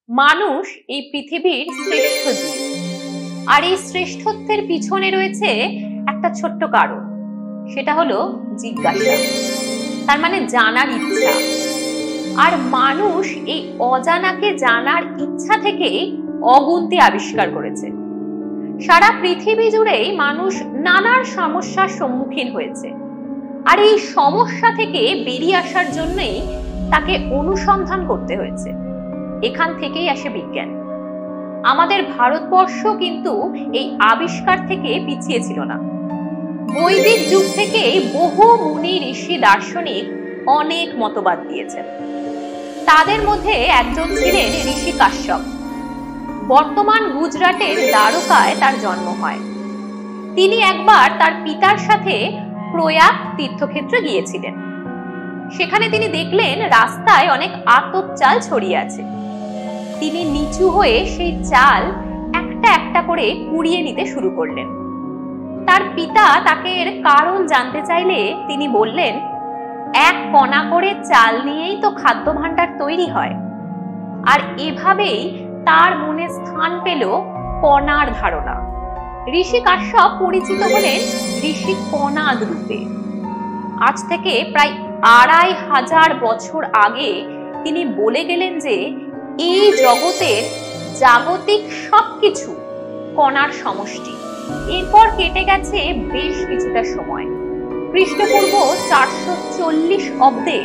মানুষ এই পৃথিবীর শ্রেষ্ঠ জীব, আর এই শ্রেষ্ঠত্বের পিছনে রয়েছে একটা ছোট্ট কারণ, সেটা হলো জিজ্ঞাসা, তার মানে জানার ইচ্ছা। আর মানুষ এই অজানাকে জানার ইচ্ছা থেকেই অগুন্তি আবিষ্কার করেছে। সারা পৃথিবী জুড়েই মানুষ নানান সমস্যার সম্মুখীন হয়েছে, আর এই সমস্যা থেকে বেরিয়ে আসার জন্যই তাকে অনুসন্ধান করতে হয়েছে। এখান থেকেই আসে বিজ্ঞান। আমাদের ভারতবর্ষ কিন্তু এই আবিষ্কার থেকে পিছিয়ে ছিল না। বৈদিক যুগ থেকে বহু মুনি ঋষি দার্শনিক অনেক মতবাদ দিয়েছেন। তাদের মধ্যে একজন ছিলেন ঋষি কাশ্যপ। বর্তমান গুজরাটের দ্বারকায় তার জন্ম হয়। তিনি একবার তার পিতার সাথে প্রয়াগ তীর্থক্ষেত্রে গিয়েছিলেন। সেখানে তিনি দেখলেন রাস্তায় অনেক আতপ চাল ছড়িয়ে আছে। তিনি নিচু হয়ে সেই চাল একটা একটা করে কুড়িয়ে নিতে শুরু করলেন। তার পিতা তাকে এর কারণ জানতে চাইলে তিনি বললেন, এক কণা করে চাল নিয়েই তো খাদ্য ভাণ্ডার তৈরি হয়। আর এভাবেই তার মনে স্থান পেল কণার ধারণা। ঋষি কাশ্যপ পরিচিত হলেন ঋষি কণাদ রূপে। আজ থেকে প্রায় 2500 বছর আগে তিনি বলে গেলেন যে এই জগতের জাগতিক সবকিছু কণার সমষ্টি। এরপর কেটে গেছে বেশ কিছুটা সময়। খ্রিস্টপূর্ব 440 অব্দে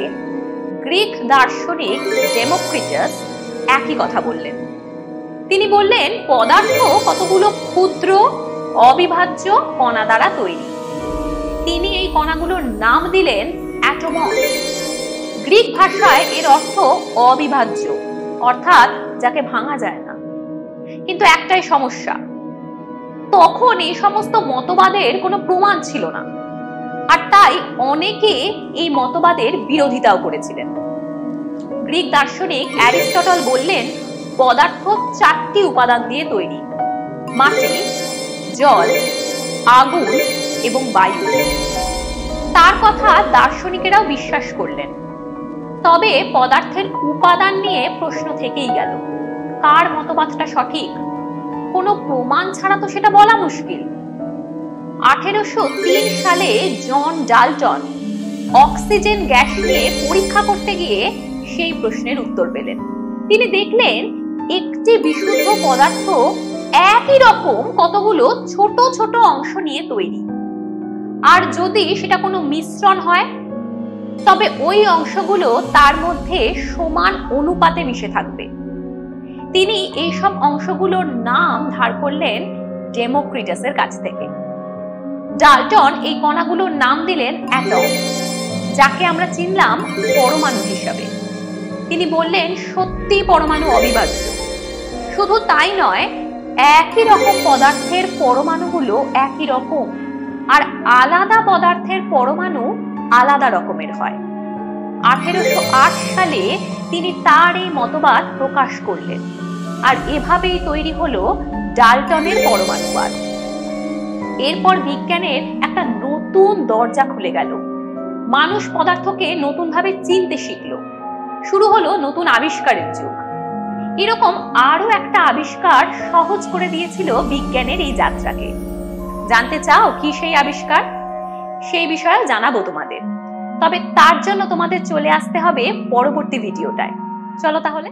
গ্রিক দার্শনিক ডেমোক্রিটাস একই কথা বললেন। তিনি বললেন পদার্থ কতগুলো ক্ষুদ্র অবিভাজ্য কণা দ্বারা তৈরি। তিনি এই কণাগুলোর নাম দিলেন অ্যাটমস। গ্রিক ভাষায় এর অর্থ অবিভাজ্য, অর্থাৎ যাকে ভাঙা যায় না। কিন্তু একটাই সমস্যা, তখন এই সমস্ত মতবাদের কোনো প্রমাণ ছিল না, আর তাই অনেকে এই মতবাদের বিরোধিতাও করেছিলেন। গ্রিক দার্শনিক অ্যারিস্টটল বললেন পদার্থ 4টি উপাদান দিয়ে তৈরি: মাটি, জল, আগুন এবং বায়ু। তার কথা দার্শনিকেরাও বিশ্বাস করলেন। তবে পদার্থের উপাদান নিয়ে প্রশ্ন থেকেই গেল, কার মতবাদটা সঠিক? কোনো প্রমাণ ছাড়া তো সেটা বলা মুশকিল। 1803 সালে জন ডাল্টন অক্সিজেন গ্যাস নিয়ে পরীক্ষা করতে গিয়ে সেই প্রশ্নের উত্তর পেলেন। তিনি দেখলেন একটি বিশুদ্ধ পদার্থ একই রকম কতগুলো ছোট ছোট অংশ নিয়ে তৈরি, আর যদি সেটা কোনো মিশ্রণ হয় তবে ওই অংশগুলো তার মধ্যে সমান অনুপাতে মিশে থাকবে। তিনি এইসব অংশগুলোর নাম ধার করলেন ডেমোক্রিটাসের কাছ থেকে। ডাল্টন এই কণাগুলোর নাম দিলেন অ্যাটম, যাকে আমরা চিনলাম পরমাণু হিসাবে। তিনি বললেন সত্যি পরমাণু অবিভাজ্য। শুধু তাই নয়, একই রকম পদার্থের পরমাণুগুলো একই রকম, আর আলাদা পদার্থের পরমাণু আলাদা রকমের হয়। 1808 সালে তিনি তার এই মতবাদ প্রকাশ করলেন, আর এভাবেই তৈরি হলো ডাল্টনের পরমাণুবাদ। এরপর বিজ্ঞানের একটা নতুন দরজা খুলে গেল। মানুষ পদার্থকে নতুনভাবে চিনতে শিখল। শুরু হলো নতুন আবিষ্কারের যুগ। এরকম আরো একটা আবিষ্কার সহজ করে দিয়েছিল বিজ্ঞানের এই যাত্রাকে। জানতে চাও কি সেই আবিষ্কার? সেই বিষয়ে জানাবো তোমাদের। তবে তার জন্য তোমাদের চলে আসতে হবে পরবর্তী ভিডিওটায়। চলো তাহলে।